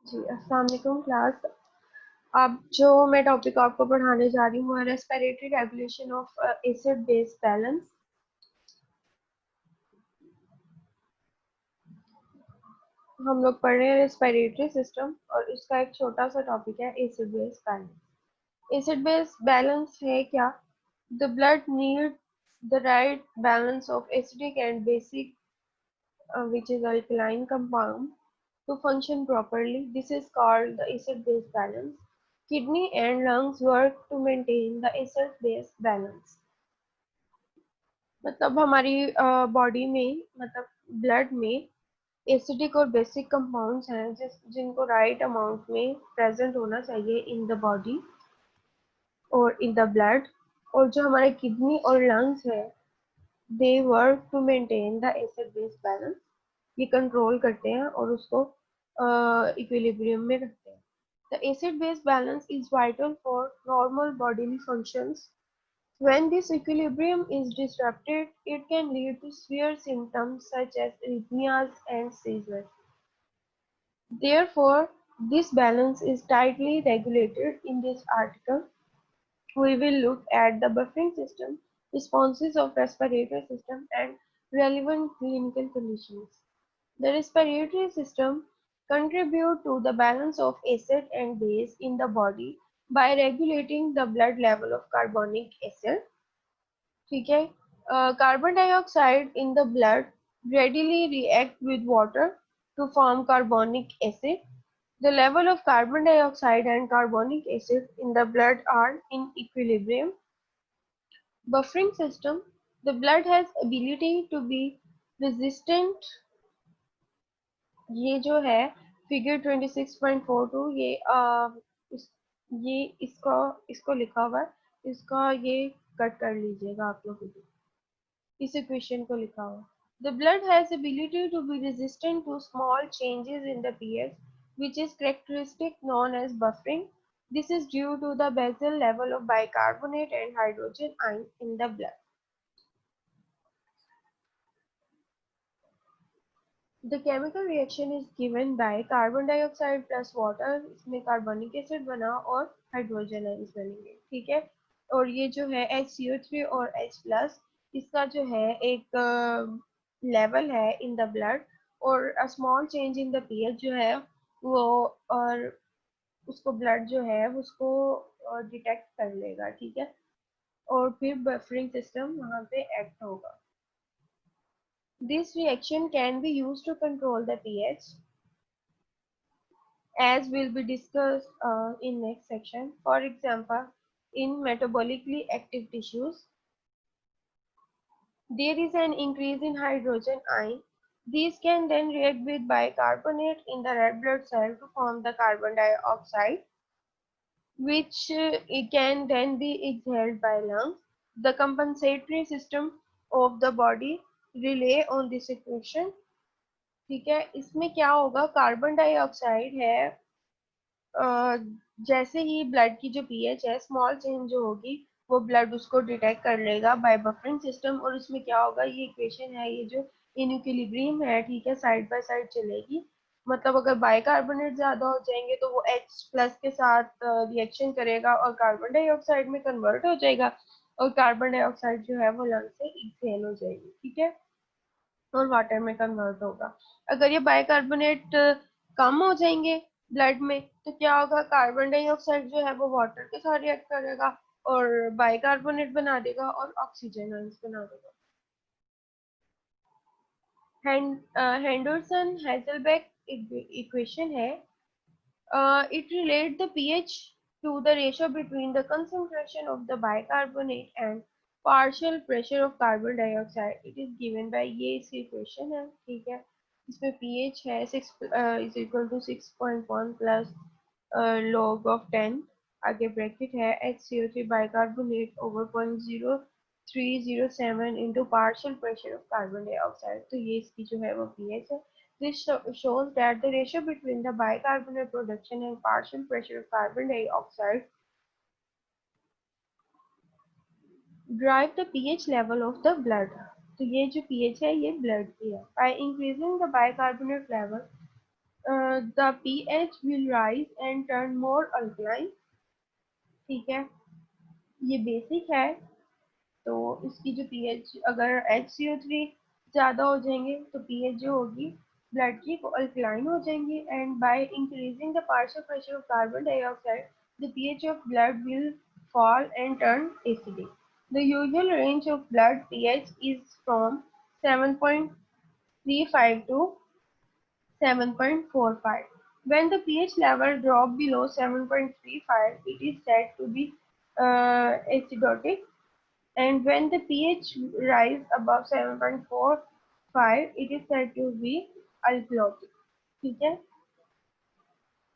जी, अस्सलाम वालेकुम क्लास। अब जो मैं टॉपिक आपको पढ़ाने जा रही हूँ वो है respiratory regulation of acid base balance. हम लोग पढ़ रहे हैं रेस्पिरेटरी सिस्टम और इसका एक छोटा सा टॉपिक है acid base balance. Acid base balance है क्या? The blood need the right balance of acidic and basic which is alkaline compound to function properly. This is called the acid-base balance. Kidney and lungs work to maintain the acid-base balance. मतलब हमारी body में मतलब blood में acidic और basic compounds हैं जिनको right amount में present होना चाहिए इन द बॉडी और इन द ब्लड। और जो हमारे किडनी और लंग्स है they work to maintain the acid base balance. ये कंट्रोल करते हैं और उसको इक्विलिब्रियम में रखते हैं। The acid base balance is vital for normal bodily functions. When this equilibrium is disrupted, it can lead to severe symptoms such as arrhythmias and seizures. Therefore, this balance is tightly regulated. In this article, we will look at the buffering system, responses of respiratory system, and relevant clinical conditions. The respiratory system contribute to the balance of acid and base in the body by regulating the blood level of carbonic acid. ठीक है? Carbon dioxide in the blood readily react with water to form carbonic acid. The level of carbon dioxide and carbonic acid in the blood are in equilibrium. Buffering system, the blood has ability to be resistant। ये जो है figure 26.42 इस, ये इसको लिखा हुआ है, इसका ये कट कर लीजिएगा आप लोग इस इक्वेशन को लिखा हुआ। The blood has ability to be resistant to small changes in the pH, which is characteristic known as buffering. This is due to the basal level of bicarbonate and hydrogen ion in the blood. The chemical reaction is given by carbon dioxide plus water। इसमें कार्बनिक acid बना और hydrogen ions बनेंगे, ठीक है। और ये जो है HCO3 और H प्लस, इसका जो है एक लेवल है इन द ब्लड और a small change in the pH जो है वो और उसको ब्लड जो है उसको डिटेक्ट कर लेगा, ठीक है। और फिर बफरिंग सिस्टम वहाँ पे एक्ट होगा। This reaction can be used to control the pH, as will be discussed in next section. For example, in metabolically active tissues, there is an increase in hydrogen ion. These can then react with bicarbonate in the red blood cell to form the carbon dioxide, which it can then be exhaled by lungs. The compensatory system of the body rely on this equation। ठीक है, इसमें क्या होगा, carbon dioxide है जैसे ही blood की जो pH है स्मॉल चेंज जो होगी वो ब्लड उसको डिटेक्ट कर लेगा बाय बफरिंग सिस्टम। और उसमें क्या होगा, ये इक्वेशन है ये जो इन इक्विलिब्रियम है, ठीक है, साइड बाय साइड चलेगी। मतलब अगर बाइकार्बोनेट ज्यादा हो जाएंगे तो वो H प्लस के साथ रिएक्शन करेगा और कार्बन डाइऑक्साइड में कन्वर्ट हो जाएगा और कार्बन डाइऑक्साइड जो है वो लंग से एक्सहेल हो जाएगी, ठीक है, और वाटर में कन्वर्ट होगा। अगर ये बाइकार्बोनेट कम हो जाएंगे ब्लड में तो क्या होगा, कार्बन डाइऑक्साइड जो है वो वाटर के साथ रिएक्ट करेगा और बाइकार्बोनेट बना देगा और ऑक्सीजन आयंस बना देगा। हेंडरसन हेजलबेक इक्वेशन है, it relate the pH to the ratio between the concentration of the bicarbonate and partial pressure of carbon dioxide. It is given by ये इसकी equation है, ठीक है। इसमें pH है 6 is equal to 6.1 plus log of 10, आगे bracket है HCO3 bicarbonate over 0.0307 into partial pressure of carbon dioxide। तो ये इसकी जो है वो pH है। This shows that the ratio between the bicarbonate production and partial pressure of carbon dioxide drive the pH level of the blood। तो ये जो pH है ये blood की है। By increasing the bicarbonate level, the pH will rise and turn more alkaline. ठीक है, ये बेसिक है। तो इसकी जो पीएच, अगर HCO3 ज़्यादा हो जाएंगे तो पीएच जो होगी ब्लड की वो अल्कलाइन हो जाएंगी, and by increasing the partial pressure of carbon dioxide the pH of blood will fall and turn acidic. The usual range of blood pH is from 7.35 to 7.45. When the pH level drop below 7.35, it is said to be acidotic, and when the pH rise above 7.45, it is said to be alkalotic. ठीक है,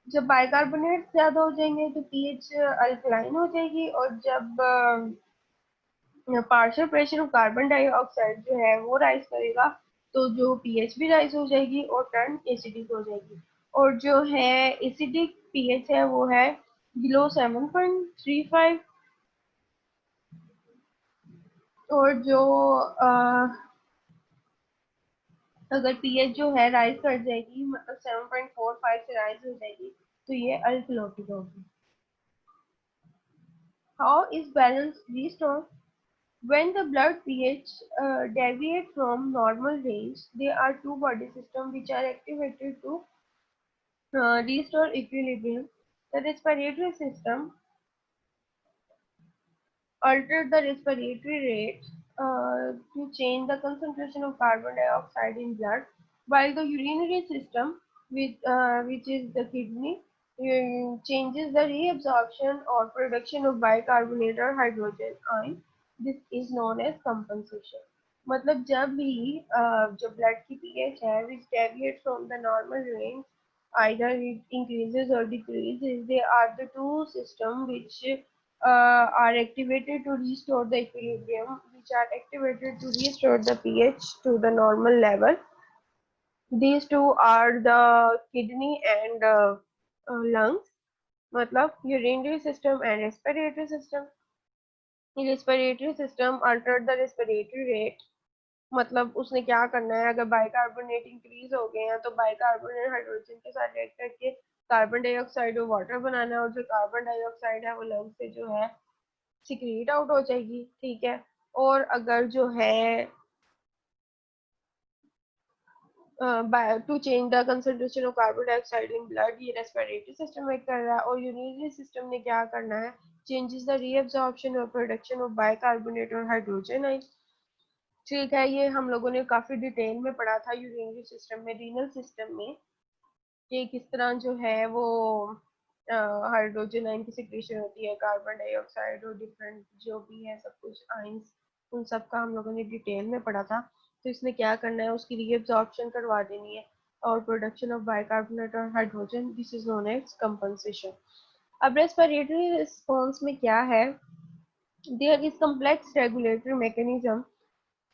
जब bicarbonate ज्यादा हो जाएंगे तो pH alkaline हो जाएगी, और जब partial pressure of carbon dioxide जो है वो राइज करेगा तो जो पीएच भी राइज हो जाएगी और टर्न एसिडिक हो जाएगी। और जो है एसिडिक पीएच है वो है बिलो 7.35, और जो अगर पीएच जो है राइज कर जाएगी, मतलब 7.45 से राइज हो जाएगी, तो ये अल्कलोटिक होगी। How is balance restored? When the blood pH deviates from normal range, there are two body systems which are activated to restore equilibrium. The respiratory system alter the respiratory rate to change the concentration of carbon dioxide in blood, while the urinary system, which is the kidney, changes the reabsorption or production of bicarbonate or hydrogen ion. This is known as compensation. मतलब जब भी जो blood की pH है which deviates from the normal range, either it increases or decreases, they are the two systems which are activated to restore the equilibrium, which are activated to restore the pH to the normal level. These two are the kidney and lungs, मतलब urinary system and respiratory system. Respiratory system alter the respiratory rate, मतलब उसने क्या करना है, अगर bicarbonate increase हो गए हैं तो बाइकार्बोनेट हाइड्रोजन के साथ रिएक्ट करके कार्बन डाइऑक्साइड और वाटर बनाना है, और जो कार्बन डाइऑक्साइड है वो लंग से जो है सिक्रीट आउट हो जाएगी। ठीक है, और अगर जो है to change the concentration of carbon dioxide in blood, ये रेस्पिरेटरी सिस्टम में कर रहा है, और यूरिनरी सिस्टम ने क्या करना है, चेंजेस द रीअब्जॉर्प्शन और प्रोडक्शन ऑफ बाइकार्बोनेट और हाइड्रोजन आयन। ठीक है, ये हम लोगों ने काफी डिटेल में पढ़ा था यूरिनरी सिस्टम में, रीनल सिस्टम में, कि किस तरह जो है वो हाइड्रोजन आयन की सिक्रेशन होती है, कार्बन डाइऑक्साइड और डिफरेंट जो भी है सब कुछ आयंस, उन सब का हम लोगों ने डिटेल में पढ़ा था। तो इसने क्या करना है, उसकी रीअब्जॉर्प्शन करवा देनी है और प्रोडक्शन ऑफ बाइकार्बोनेट और hydrogen, this is known as compensation. अब रेस्पिरेटरी रिस्पॉन्स में क्या है, there is complex regulatory mechanism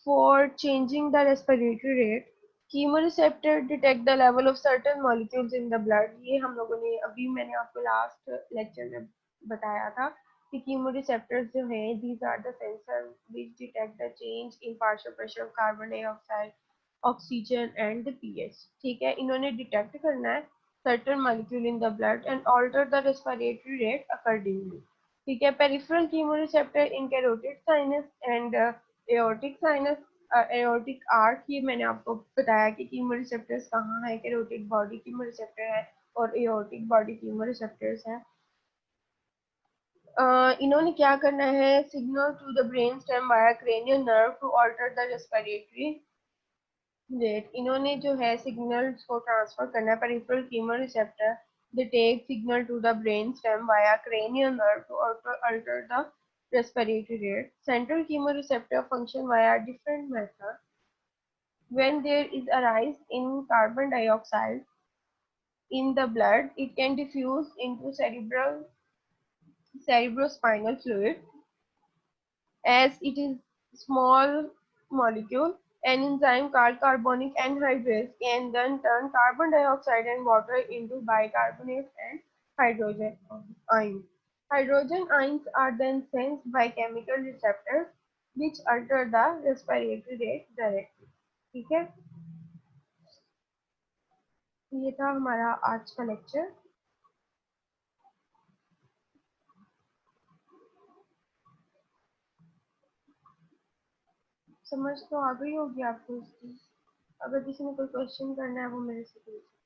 for changing the respiratory rate. Chemoreceptor detect the level of certain molecules in the blood. ये हम लोगों ने अभी, मैंने आपको लास्ट लेक्चर में बताया था कि chemoreceptors जो हैं, these are the sensors which detect the change in partial pressure of carbon dioxide, oxygen and the pH. ठीक है, इन्होंने डिटेक्ट करना है certain molecule in the blood and alter the respiratory rate accordingly. ठीक है, peripheral chemoreceptor in carotid sinus and aortic sinus, aortic arch, ये मैंने आपको बताया कि कीमोरिसेप्टर्स कहाँ है, कैरोटिड बॉडी कीमोरिसेप्टर है और एओर्टिक बॉडी कीमोरिसेप्टर्स है। इन्होंने क्या करना है, signal to the brain stem via cranial nerve to alter the respiratory rate. इन्होंने जो है सिग्नल्स को ट्रांसफर करना है, peripheral chemoreceptor they take signal to the brain stem via cranial nerve to alter the respiratory rate. Central chemoreceptor function via different method. When there is a rise in carbon dioxide in the blood, it can diffuse into cerebrospinal fluid. As it is small molecule, an enzyme called carbonic anhydrase can then turn carbon dioxide and water into bicarbonate and hydrogen ions. Hydrogen ions are then sensed by chemical receptors which alter the respiratory rate directly. ठीक है, ये था हमारा आज का lecture. समझ तो आ गई होगी आपको इसकी। अगर किसी ने कोई क्वेश्चन करना है वो मेरे से पूछ